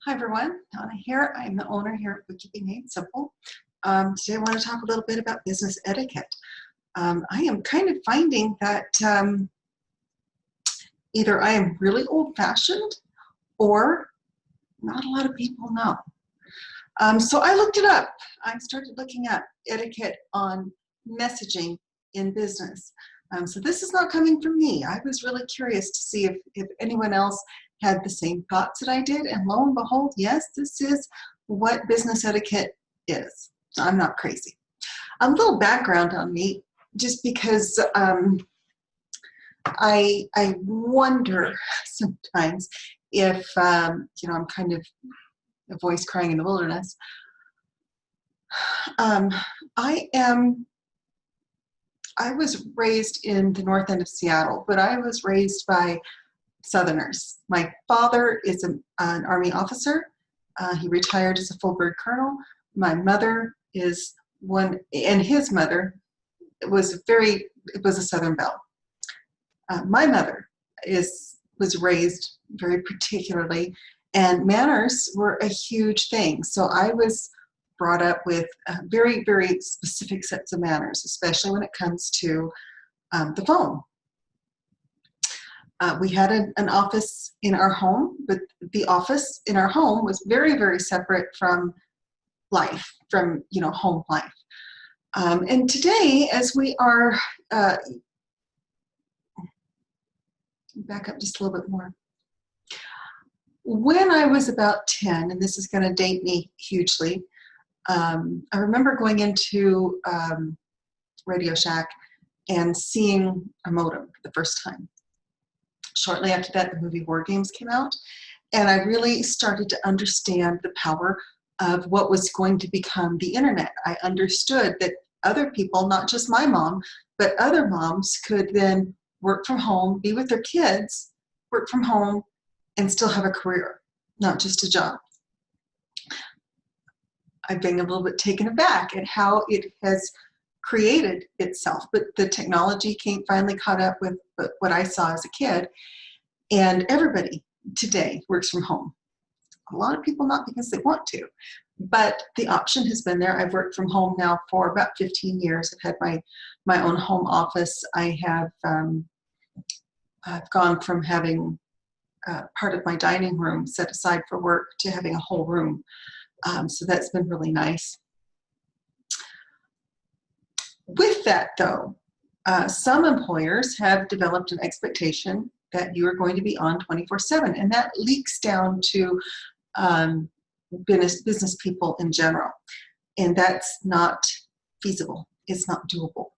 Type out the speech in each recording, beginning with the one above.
Hi everyone, Donna here. I'm the owner here at Keeping Made Simple. Today I want to talk a little bit about business etiquette. I am kind of finding that either I am really old-fashioned or not a lot of people know. So I looked it up. I started looking up etiquette on messaging in business. So this is not coming from me. I was really curious to see if anyone else had the same thoughts that I did, and lo and behold, yes, this is what business etiquette is. I'm not crazy. A little background on me, just because I wonder sometimes if I'm kind of a voice crying in the wilderness. I was raised in the north end of Seattle, but I was raised by Southerners. My father is an Army officer. He retired as a full bird colonel. My mother is one, and his mother was a Southern belle. My mother was raised very particularly, and manners were a huge thing. So I was brought up with very, very specific sets of manners, especially when it comes to the phone. We had an office in our home, but the office in our home was very, very separate from life, from home life. And today, as we are, back up just a little bit more. When I was about 10, and this is going to date me hugely, I remember going into Radio Shack and seeing a modem for the first time. Shortly after that, the movie War Games came out, and I really started to understand the power of what was going to become the internet. I understood that other people, not just my mom, but other moms could then work from home, be with their kids, work from home, and still have a career, not just a job. I've been a little bit taken aback at how it has created itself, but the technology finally caught up with what I saw as a kid, and everybody today works from home. A lot of people not because they want to, but the option has been there. I've worked from home now for about 15 years. I've had my own home office. I have I've gone from having part of my dining room set aside for work to having a whole room. So that's been really nice. With that, though, some employers have developed an expectation that you are going to be on 24/7, and that leaks down to business people in general, and that's not feasible. It's not doable.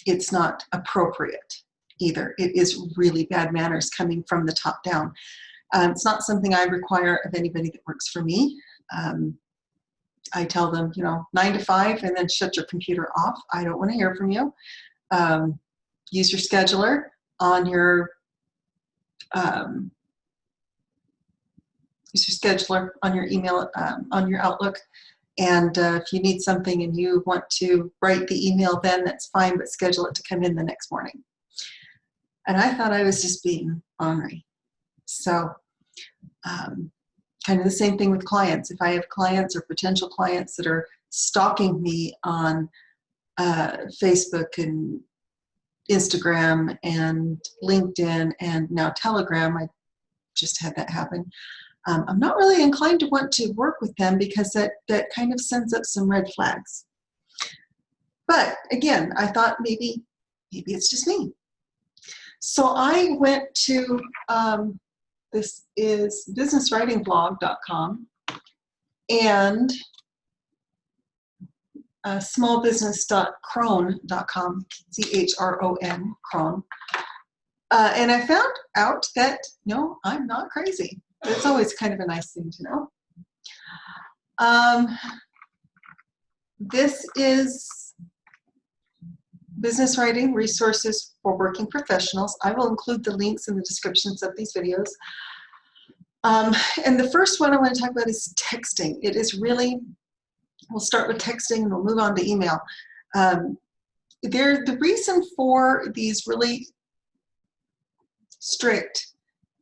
It's not appropriate either. It is really bad manners coming from the top down. It's not something I require of anybody that works for me. I tell them, 9 to 5, and then shut your computer off. I don't want to hear from you. Use your scheduler on your email, on your Outlook. And if you need something and you want to write the email, then that's fine, but schedule it to come in the next morning. And I thought I was just being ornery. So kind of the same thing with clients. If I have clients or potential clients that are stalking me on Facebook and Instagram and LinkedIn and now Telegram, I just had that happen. I'm not really inclined to want to work with them because that kind of sends up some red flags. But again, I thought maybe it's just me. So I went to this is businesswritingblog.com and smallbusiness.chron.com, C-H-R-O-N, Chron. And I found out that, no, I'm not crazy. It's always kind of a nice thing to know. This is business writing resources for working professionals. I will include the links in the descriptions of these videos. And the first one I want to talk about is texting. It is really, we'll start with texting and we'll move on to email. The reason for these really strict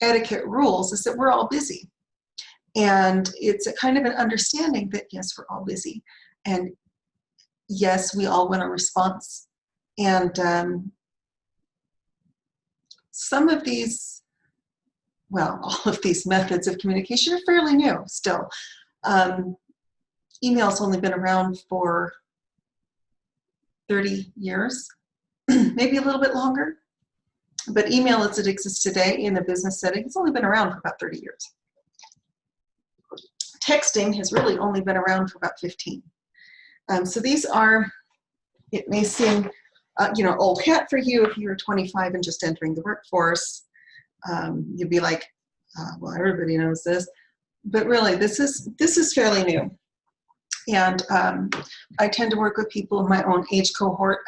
etiquette rules is that we're all busy. And it's a kind of an understanding that, yes, we're all busy. And yes, we all want a response. And some of these, well, all of these methods of communication are fairly new still. Email's only been around for 30 years, maybe a little bit longer. But email as it exists today in a business setting, it's only been around for about 30 years. Texting has really only been around for about 15. So these are, it may seem, old hat for you if you're 25 and just entering the workforce. You'd be like, well, everybody knows this. But really, this is fairly new. And I tend to work with people in my own age cohort.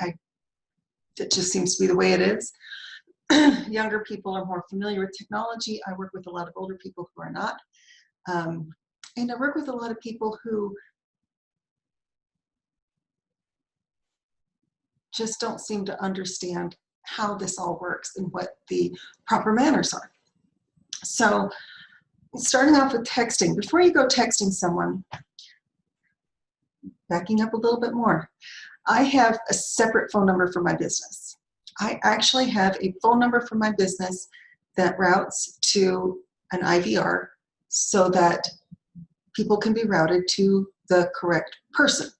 That just seems to be the way it is. Younger people are more familiar with technology. I work with a lot of older people who are not. And I work with a lot of people who just don't seem to understand how this all works and what the proper manners are. So starting off with texting, before you go texting someone, backing up a little bit more, I have a separate phone number for my business. I actually have a phone number for my business that routes to an IVR so that people can be routed to the correct person.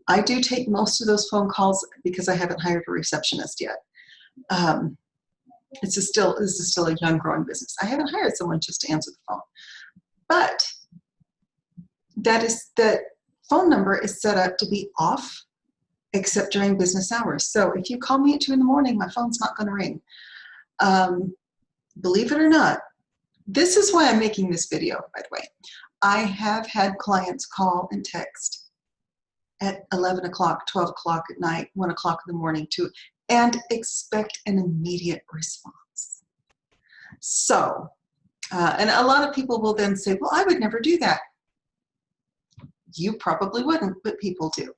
I do take most of those phone calls because I haven't hired a receptionist yet. This is still a young growing business. I haven't hired someone just to answer the phone. But that phone number is set up to be off except during business hours. So if you call me at 2 in the morning, my phone's not going to ring. Believe it or not, this is why I'm making this video, by the way. I have had clients call and text at 11 o'clock, 12 o'clock at night, 1 o'clock in the morning, and expect an immediate response. So, and a lot of people will then say, well, I would never do that. You probably wouldn't, but people do.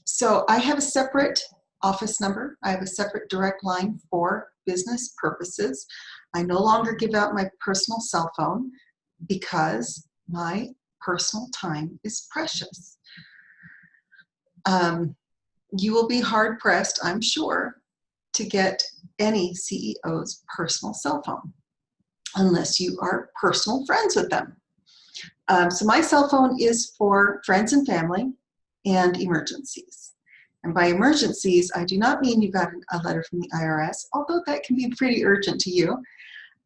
So I have a separate office number. I have a separate direct line for business purposes. I no longer give out my personal cell phone because my personal time is precious. You will be hard pressed, I'm sure, to get any CEO's personal cell phone unless you are personal friends with them. So my cell phone is for friends and family and emergencies. And by emergencies, I do not mean you got a letter from the IRS, although that can be pretty urgent to you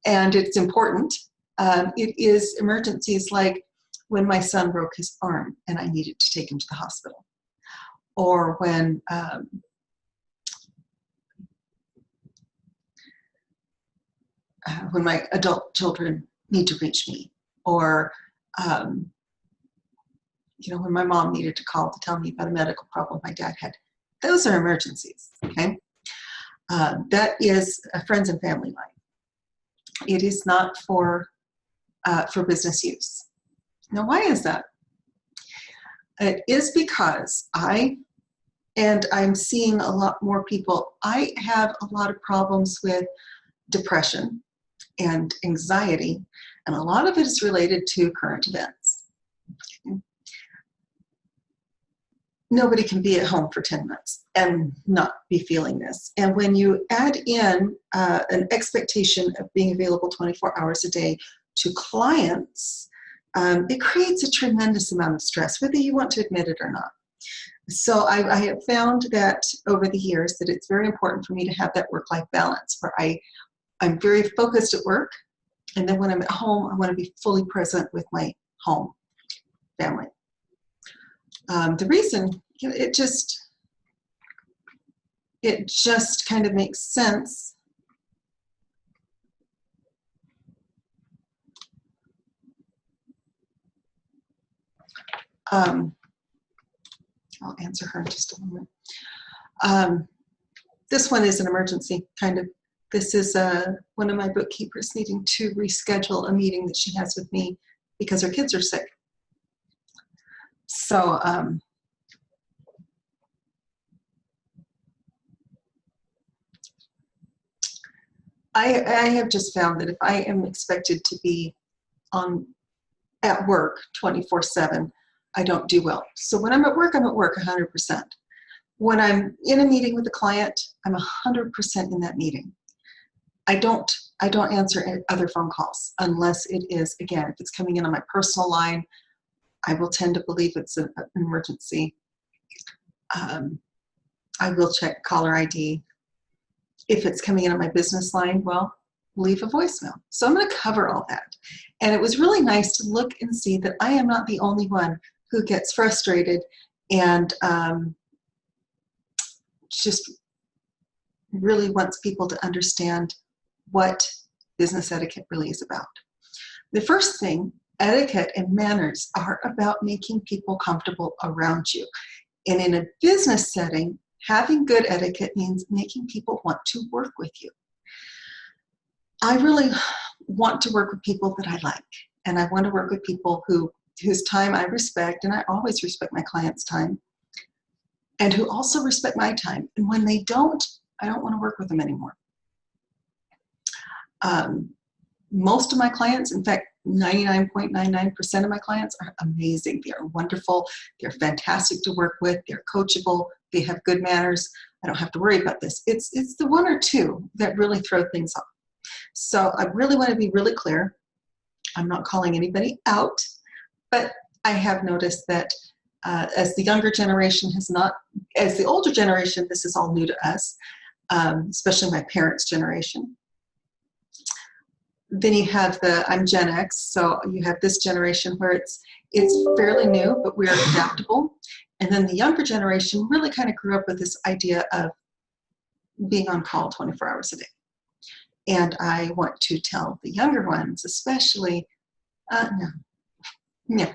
and it's important. It is emergencies like when my son broke his arm and I needed to take him to the hospital, or when my adult children need to reach me, or when my mom needed to call to tell me about a medical problem my dad had. Those are emergencies, okay? That is a friends and family line. It is not for business use. Now, why is that? It is because I'm seeing a lot more people. I have a lot of problems with depression and anxiety, and a lot of it is related to current events. Nobody can be at home for 10 months and not be feeling this. And when you add in an expectation of being available 24 hours a day to clients, it creates a tremendous amount of stress, whether you want to admit it or not. So I have found that over the years that it's very important for me to have that work-life balance where I'm very focused at work, and then when I'm at home, I want to be fully present with my home family. The reason, it just kind of makes sense. I'll answer her in just a moment. This one is an emergency, kind of. This is one of my bookkeepers needing to reschedule a meeting that she has with me because her kids are sick. So I have just found that if I am expected to be on at work 24/7, I don't do well. So when I'm at work 100%. When I'm in a meeting with a client, I'm 100% in that meeting. I don't answer other phone calls unless it is, again, if it's coming in on my personal line, I will tend to believe it's an emergency. I will check caller ID. If it's coming in on my business line, well, leave a voicemail. So I'm going to cover all that. And it was really nice to look and see that I am not the only one who gets frustrated and just really wants people to understand what business etiquette really is about. The first thing, etiquette and manners are about making people comfortable around you. And in a business setting, having good etiquette means making people want to work with you. I really want to work with people that I like, and I want to work with people whose time I respect, and I always respect my clients' time, and who also respect my time. And when they don't, I don't want to work with them anymore. Most of my clients, in fact, 99.99% of my clients are amazing. They are wonderful. They're fantastic to work with. They're coachable. They have good manners. I don't have to worry about this. It's the one or two that really throw things off. So I really want to be really clear. I'm not calling anybody out, but I have noticed that as the younger generation as the older generation, this is all new to us, especially my parents' generation. Then you have I'm Gen X, so you have this generation where it's fairly new, but we're adaptable. And then the younger generation really kind of grew up with this idea of being on call 24 hours a day. And I want to tell the younger ones, especially, no.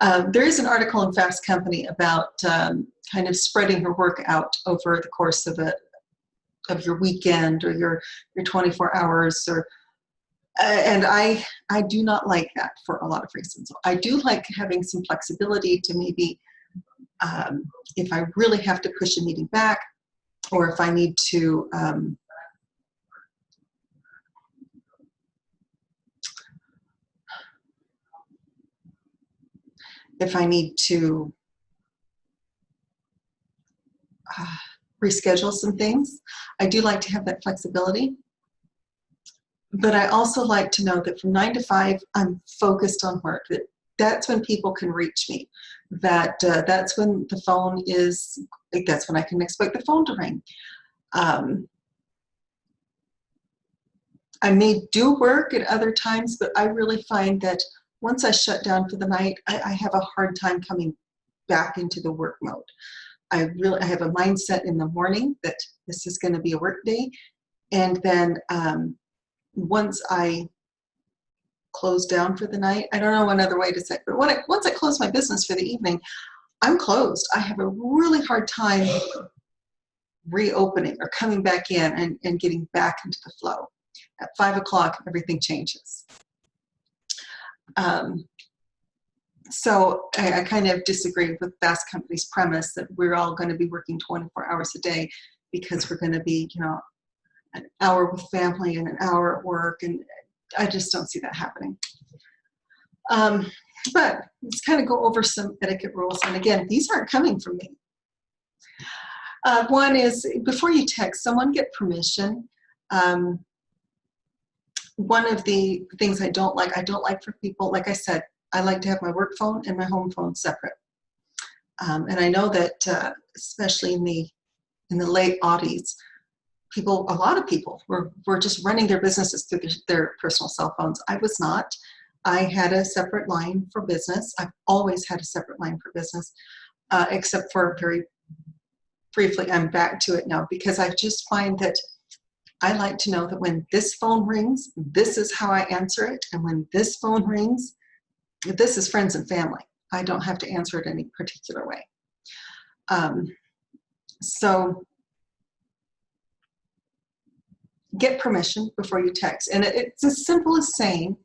There is an article in Fast Company about kind of spreading your work out over the course of your weekend or your 24 hours, and I do not like that for a lot of reasons. I do like having some flexibility to maybe, if I really have to push a meeting back, or if I need to reschedule some things. I do like to have that flexibility. But I also like to know that from 9 to 5, I'm focused on work. That's when people can reach me. That's when the phone is, that's when I can expect the phone to ring. I may do work at other times, but I really find that once I shut down for the night, I have a hard time coming back into the work mode. I have a mindset in the morning that this is going to be a work day. And then once I close down for the night, I don't know another way to say it, but once I close my business for the evening, I'm closed. I have a really hard time reopening or coming back in and getting back into the flow. At 5 o'clock, everything changes. So I kind of disagree with Fast Company's premise that we're all going to be working 24 hours a day because we're going to be, an hour with family and an hour at work, and I just don't see that happening. But let's kind of go over some etiquette rules. And again, these aren't coming from me. One is, before you text someone, get permission. One of the things I don't like for people, like I said, I like to have my work phone and my home phone separate. And I know that especially in the late '80s, a lot of people were just running their businesses through their personal cell phones. I was not. I had a separate line for business. I've always had a separate line for business, except for very briefly, I'm back to it now because I just find that I like to know that when this phone rings, this is how I answer it. And when this phone rings, this is friends and family. I don't have to answer it any particular way. So get permission before you text. And it's as simple as saying,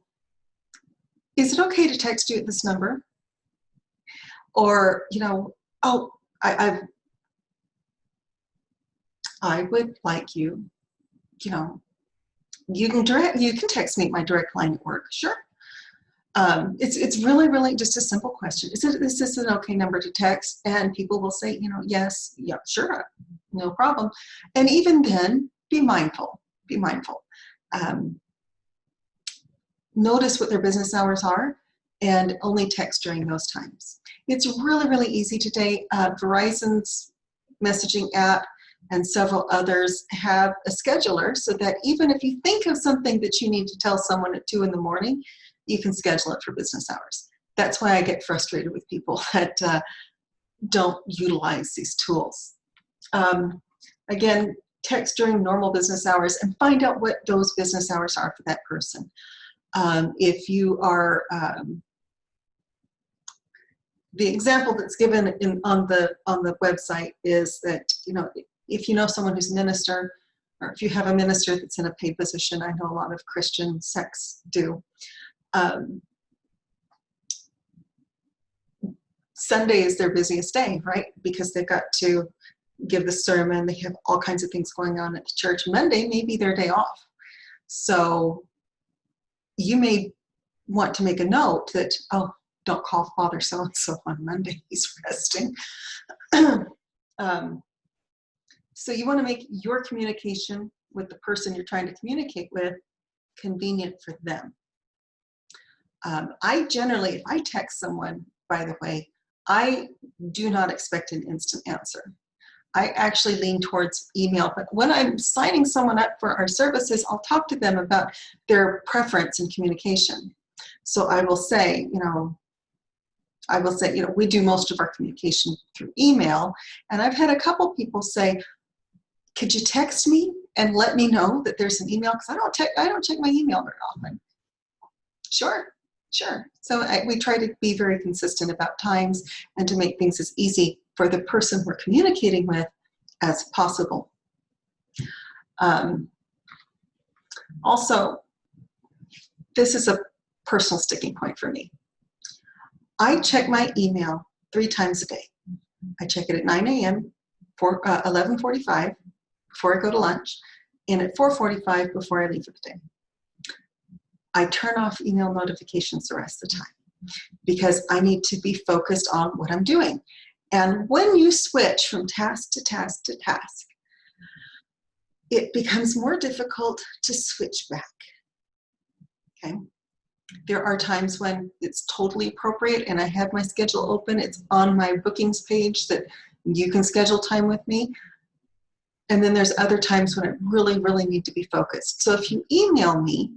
is it okay to text you at this number? Or, oh, I would like you you know, you can text me at my direct line at work. Sure. It's really just a simple question. Is this an okay number to text? And people will say, yes, yeah, sure, no problem. And even then, be mindful. Be mindful. Notice what their business hours are and only text during those times. It's really easy today. Verizon's messaging app and several others have a scheduler so that even if you think of something that you need to tell someone at 2 in the morning, you can schedule it for business hours. That's why I get frustrated with people that don't utilize these tools. Again, text during normal business hours and find out what those business hours are for that person. If you are, the example that's given on the website is that, if you know someone who's a minister, or if you have a minister that's in a paid position, I know a lot of Christian sects do. Sunday is their busiest day, right? Because they've got to give the sermon. They have all kinds of things going on at the church. Monday may be their day off. So you may want to make a note that, oh, don't call Father so-and-so on Monday. He's resting. So you want to make your communication with the person you're trying to communicate with convenient for them. I generally, if I text someone, by the way, I do not expect an instant answer. I actually lean towards email, but when I'm signing someone up for our services, I'll talk to them about their preference in communication. So I will say, we do most of our communication through email, and I've had a couple people say, could you text me and let me know that there's an email? Because I don't check my email very often. Sure. So we try to be very consistent about times and to make things as easy for the person we're communicating with as possible. Also, this is a personal sticking point for me. I check my email 3 times a day. I check it at 9 a.m., 11:45 before I go to lunch, and at 4:45 before I leave for the day. I turn off email notifications the rest of the time because I need to be focused on what I'm doing. And when you switch from task to task to task, it becomes more difficult to switch back. Okay? There are times when it's totally appropriate and I have my schedule open. It's on my bookings page that you can schedule time with me. And then there's other times when I really need to be focused. So if you email me,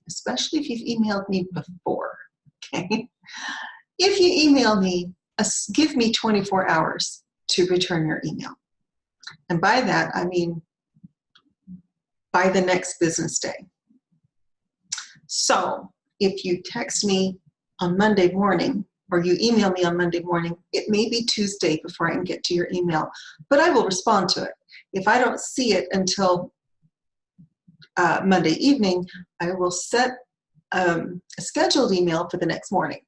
especially if you've emailed me before, okay? If you email me, give me 24 hours to return your email. And by that, I mean by the next business day. So if you text me on Monday morning or you email me on Monday morning, it may be Tuesday before I can get to your email, but I will respond to it. If I don't see it until Monday evening, I will set a scheduled email for the next morning.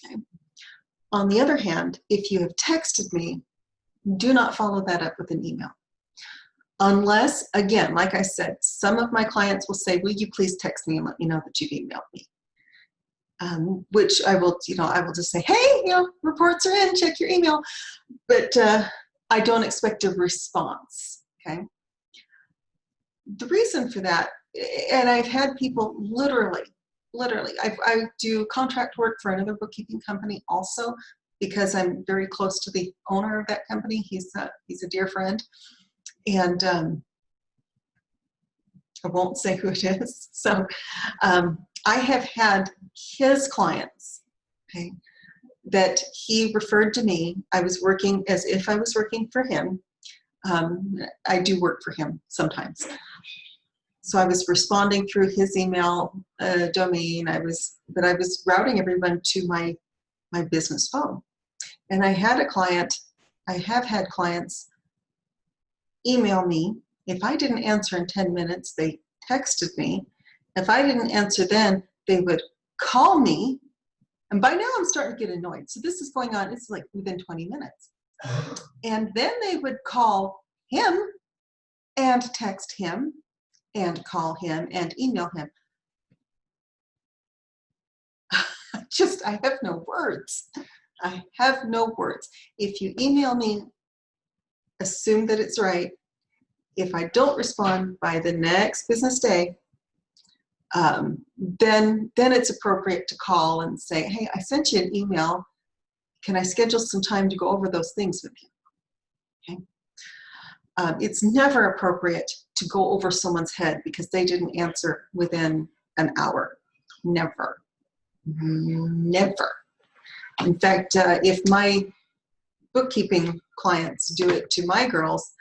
Okay. On the other hand, if you have texted me, do not follow that up with an email. Unless, again, like I said, some of my clients will say, will you please text me and let me know that you've emailed me? Which I will just say, hey, reports are in, check your email. But I don't expect a response, okay? The reason for that, and I've had people literally, I do contract work for another bookkeeping company also because I'm very close to the owner of that company. He's a dear friend. And I won't say who it is. So I have had his clients, okay, that he referred to me. I was working as if I was working for him. I do work for him sometimes. So I was responding through his email domain. I was routing everyone to my business phone. And I have had clients email me. If I didn't answer in 10 minutes, they texted me. If I didn't answer then, they would call me. And by now I'm starting to get annoyed. So this is going on, it's like within 20 minutes. And then they would call him and text him and call him and email him. I have no words. I have no words. If you email me, assume that it's right. If I don't respond by the next business day, then it's appropriate to call and say, hey, I sent you an email. Can I schedule some time to go over those things with you? Okay. It's never appropriate to go over someone's head because they didn't answer within an hour. Never. Never. In fact, if my bookkeeping clients do it to my girls,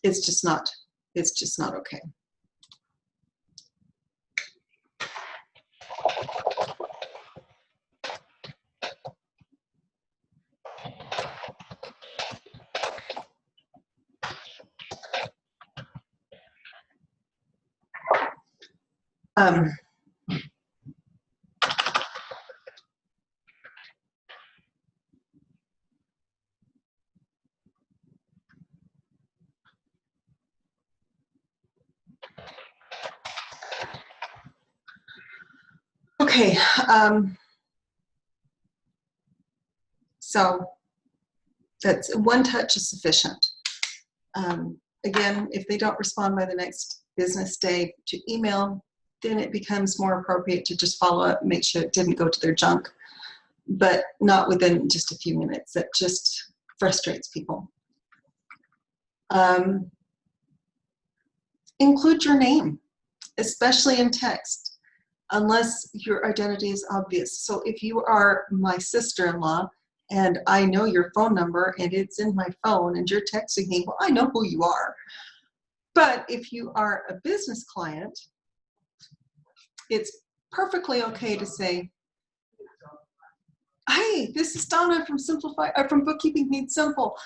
it's just not okay. Okay, so that's one touch is sufficient. Again, if they don't respond by the next business day to email, then it becomes more appropriate to just follow up and make sure it didn't go to their junk, but not within just a few minutes. That just frustrates people. Include your name, especially in text, unless your identity is obvious. So if you are my sister-in-law and I know your phone number and it's in my phone and you're texting me, well, I know who you are. But if you are a business client, it's perfectly okay to say, hey, this is Donna from Bookkeeping Made Simple.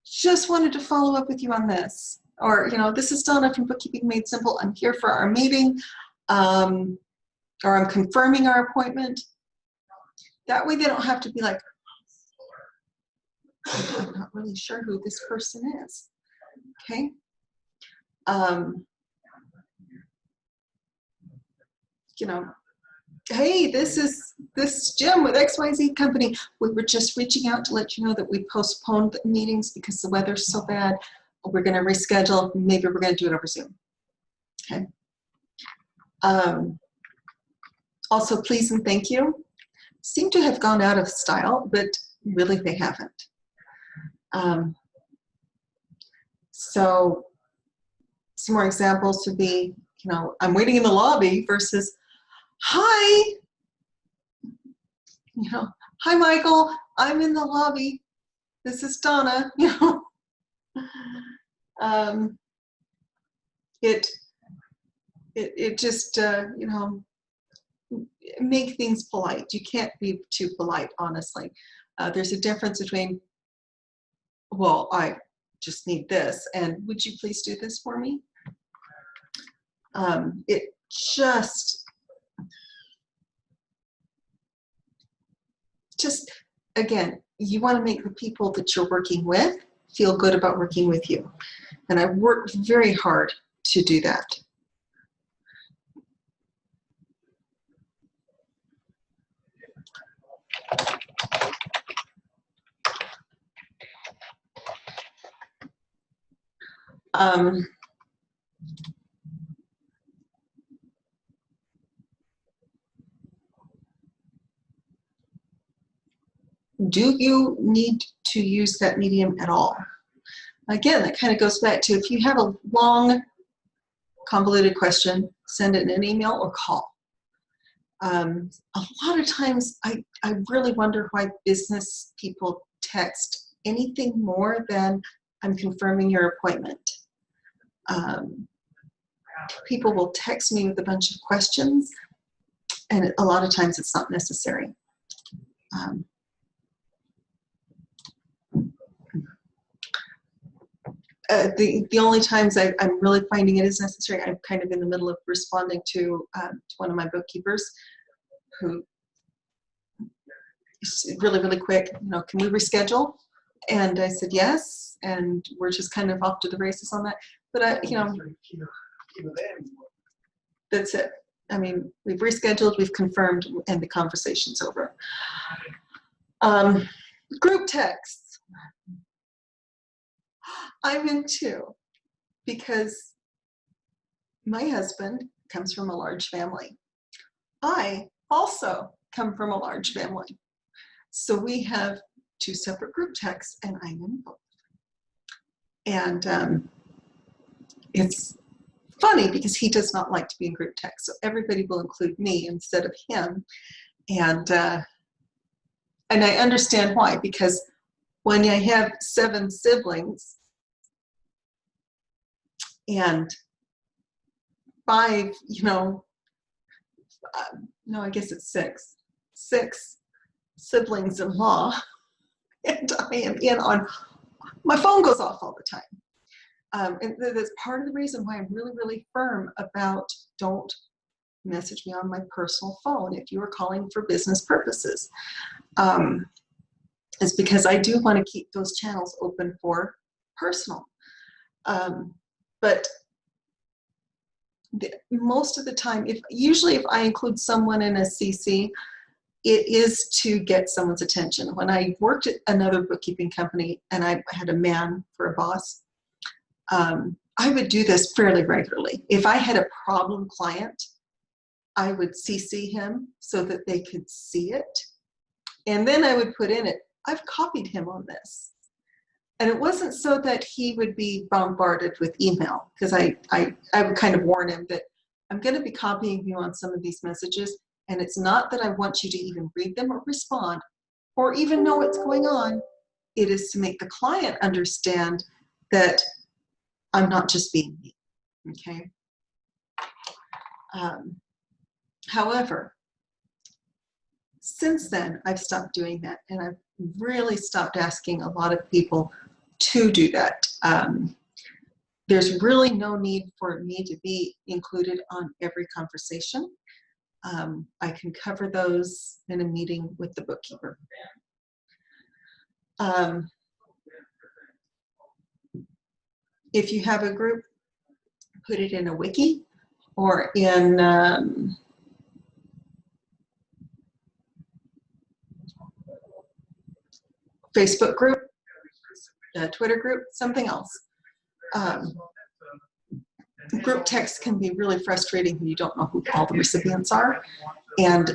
Just wanted to follow up with you on this. Or, this is Donna from Bookkeeping Made Simple. I'm here for our meeting, or I'm confirming our appointment. That way they don't have to be like, I'm not really sure who this person is. Okay. Hey, this is Jim with XYZ Company. We were just reaching out to let you know that we postponed the meetings because the weather's so bad. We're going to reschedule. Maybe we're going to do it over Zoom. Okay. Also, please and thank you seem to have gone out of style, but really they haven't. So some more examples would be, I'm waiting in the lobby versus, hi, hi, Michael, I'm in the lobby. This is Donna, it just, make things polite. You can't be too polite, honestly. There's a difference between, well, I just need this, and would you please do this for me? It just, again, you want to make the people that you're working with feel good about working with you. And I worked very hard to do that. Do you need to use that medium at all? Again, that kind of goes back to if you have a long, convoluted question, send it in an email or call. A lot of times, I really wonder why business people text anything more than I'm confirming your appointment. People will text me with a bunch of questions, and a lot of times it's not necessary. The only times I'm really finding it is necessary, I'm kind of in the middle of responding to one of my bookkeepers who is really, really quick, can we reschedule? And I said yes, and we're just kind of off to the races on that. But that's it. I mean, we've rescheduled, we've confirmed, and the conversation's over. Group texts. I'm in too, because my husband comes from a large family. I also come from a large family. So we have 2 separate group texts, and I'm in both. And it's funny because he does not like to be in group text. So everybody will include me instead of him. And I understand why, because when I have 7 siblings and 5, no, I guess it's 6 siblings-in-law, and I am in on, my phone goes off all the time. And that's part of the reason why I'm really, really firm about don't message me on my personal phone if you are calling for business purposes. Is because I do want to keep those channels open for personal. But most of the time, usually if I include someone in a CC, it is to get someone's attention. When I worked at another bookkeeping company and I had a man for a boss, I would do this fairly regularly. If I had a problem client, I would CC him so that they could see it. And then I would put in it, I've copied him on this. And it wasn't so that he would be bombarded with email, because I would kind of warn him that I'm going to be copying you on some of these messages, and it's not that I want you to even read them or respond or even know what's going on. It is to make the client understand that I'm not just being me, okay? However, since then, I've stopped doing that, and I've really stopped asking a lot of people to do that. There's really no need for me to be included on every conversation. I can cover those in a meeting with the bookkeeper. If you have a group, put it in a wiki or in Facebook group, Twitter group, something else. Group text can be really frustrating when you don't know who all the recipients are, and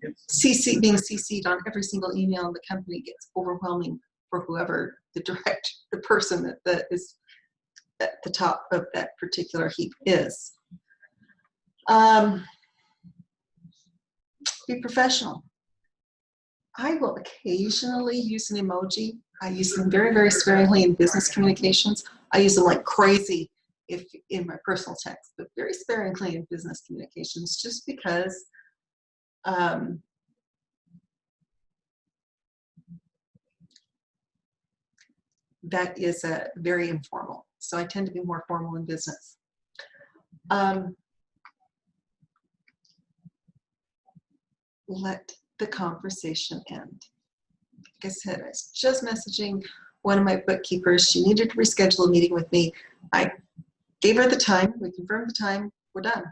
being CC'd on every single email in the company gets overwhelming for whoever the person that is at the top of that particular heap is. Be professional. I will occasionally use an emoji. I use them very, very sparingly in business communications. I use them like crazy if in my personal text, but very sparingly in business communications, just because that is very informal. So I tend to be more formal in business. Let the conversation end. Like I said, I was just messaging one of my bookkeepers. She needed to reschedule a meeting with me. I gave her the time. We confirmed the time. We're done.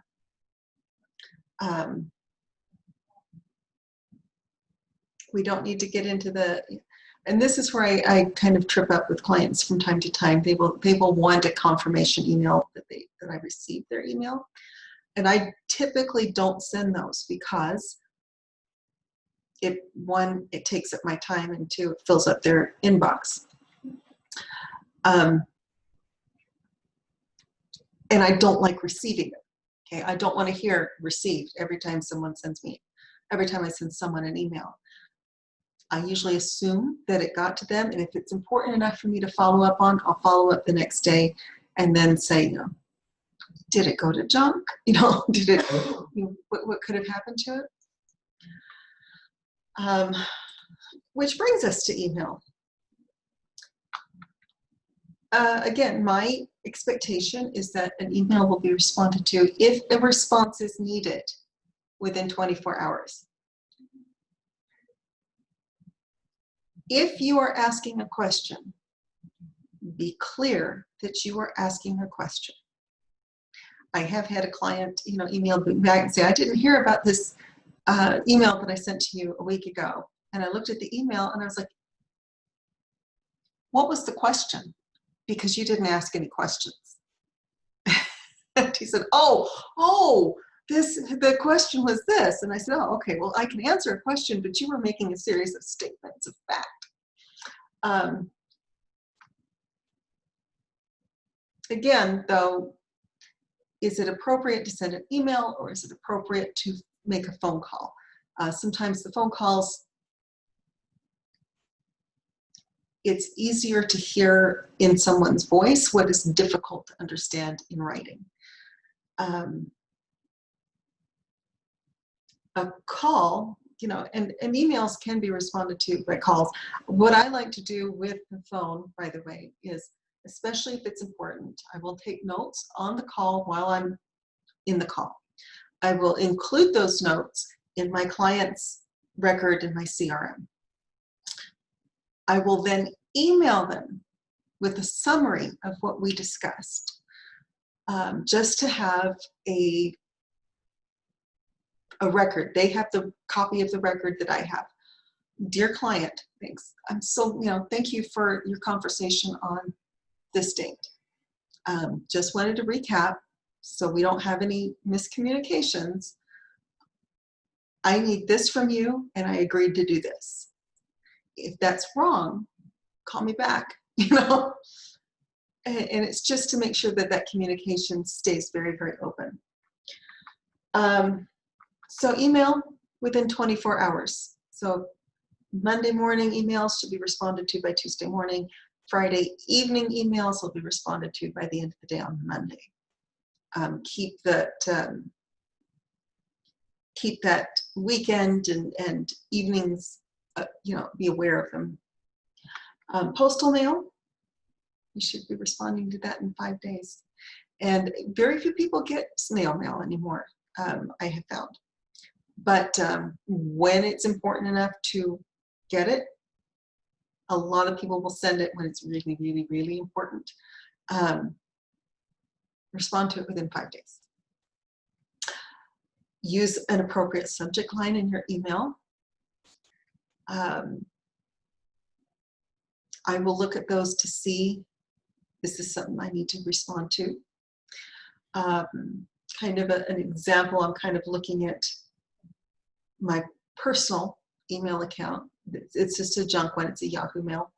We don't need to get into and this is where I kind of trip up with clients from time to time. They will want a confirmation email that I received their email. And I typically don't send those because one, it takes up my time, and 2, it fills up their inbox. And I don't like receiving it. Okay, I don't want to hear received every time I send someone an email. I usually assume that it got to them, and if it's important enough for me to follow up on, I'll follow up the next day and then say, did it go to junk? Did it? What could have happened to it? Which brings us to email. Again, my expectation is that an email will be responded to if a response is needed within 24 hours. If you are asking a question Be clear that you are asking a question. I have had a client, email me back and say, I didn't hear about this email that I sent to you a week ago. And I looked at the email and I was like, what was the question? Because you didn't ask any questions. And he said, the question was this. And I said, oh, okay, well, I can answer a question, but you were making a series of statements of fact. Again, though, is it appropriate to send an email or is it appropriate to make a phone call? Sometimes the phone calls, it's easier to hear in someone's voice what is difficult to understand in writing. A call, and emails can be responded to by calls. What I like to do with the phone, by the way, is, especially if it's important, I will take notes on the call while I'm in the call. I will include those notes in my client's record in my CRM. I will then email them with a summary of what we discussed, just to have a record. They have the copy of the record that I have. Dear client, thanks. Thank you for your conversation on this date. Just wanted to recap so we don't have any miscommunications. I need this from you and I agreed to do this. If that's wrong, call me back, And it's just to make sure that that communication stays very, very open. So email within 24 hours. So Monday morning emails should be responded to by Tuesday morning. Friday evening emails will be responded to by the end of the day on Monday. Keep that weekend and evenings, be aware of them. Postal mail, you should be responding to that in 5 days. And very few people get snail mail anymore, I have found. But when it's important enough to get it, a lot of people will send it when it's really, really, really important. Respond to it within 5 days. Use an appropriate subject line in your email. I will look at those to see, is this something I need to respond to? Kind of an example, I'm kind of looking at my personal email account. It's just a junk one, it's a Yahoo mail.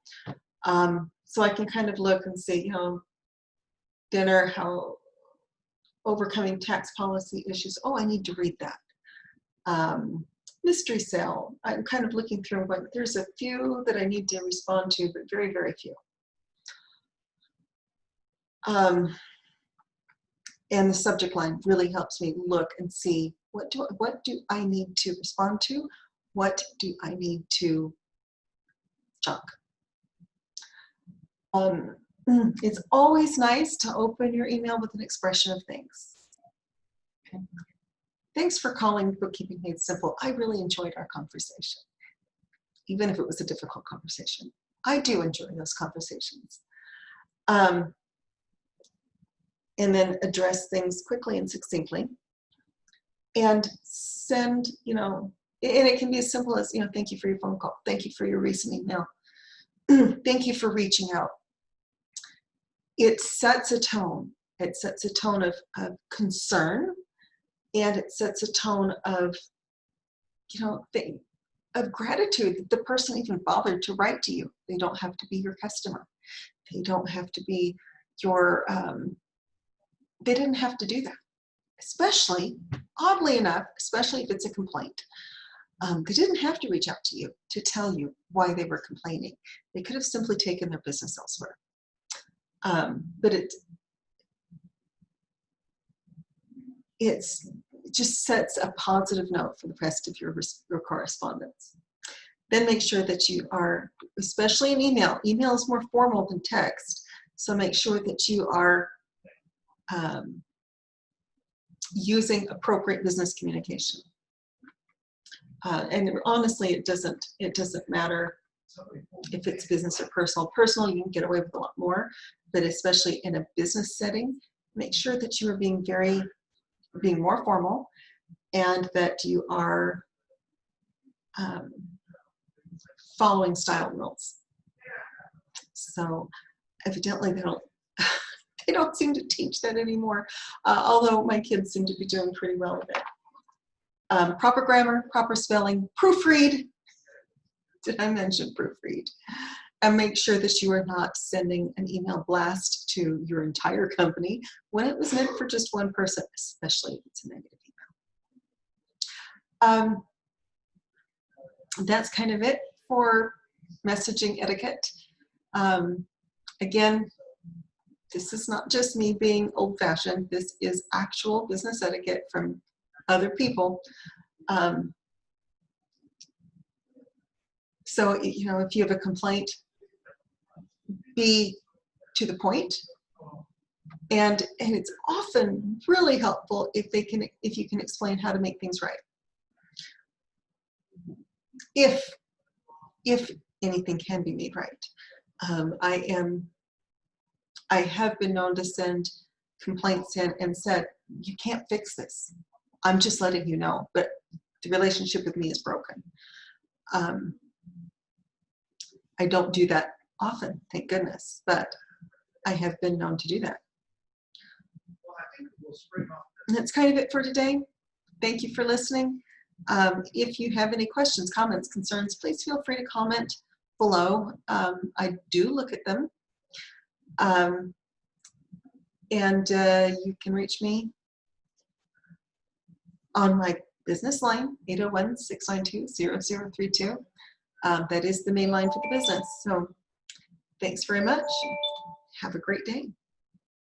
So I can kind of look and say, dinner, how overcoming tax policy issues. Oh, I need to read that. Mystery sale. I'm kind of looking through, but there's a few that I need to respond to, but very, very few. And the subject line really helps me look and see what do I need to respond to? What do I need to junk? It's always nice to open your email with an expression of thanks. Okay. Thanks for calling Bookkeeping Made Simple. I really enjoyed our conversation, even if it was a difficult conversation. I do enjoy those conversations. And then address things quickly and succinctly. And send, and it can be as simple as, thank you for your phone call. Thank you for your recent email. Thank you for reaching out. It sets a tone. It sets a tone of concern, and it sets a tone of, of gratitude that the person even bothered to write to you. They don't have to be your customer. They don't have to be your, they didn't have to do that. Especially, oddly enough, especially if it's a complaint. They didn't have to reach out to you to tell you why they were complaining. They could have simply taken their business elsewhere. But it just sets a positive note for the rest of your correspondence. Then make sure that you are, especially in email is more formal than text, so make sure that you are using appropriate business communication. And honestly, it doesn't matter If it's business or personal, you can get away with a lot more, but especially in a business setting, make sure that you are being more formal, and that you are following style rules. So evidently they don't seem to teach that anymore, although my kids seem to be doing pretty well with it. Proper grammar, proper spelling, proofread. Did I mention proofread? And make sure that you are not sending an email blast to your entire company when it was meant for just one person, especially if it's a negative email. That's kind of it for messaging etiquette. Again, this is not just me being old-fashioned. This is actual business etiquette from other people. So, you know, if you have a complaint, be to the point. And it's often really helpful if you can explain how to make things right. If anything can be made right. I have been known to send complaints in and said, you can't fix this. I'm just letting you know, but the relationship with me is broken. I don't do that often, thank goodness, but I have been known to do that. And that's kind of it for today. Thank you for listening. If you have any questions, comments, concerns, please feel free to comment below. I do look at them. And you can reach me on my business line, 801-692-0032. That is the main line for the business. So thanks very much. Have a great day.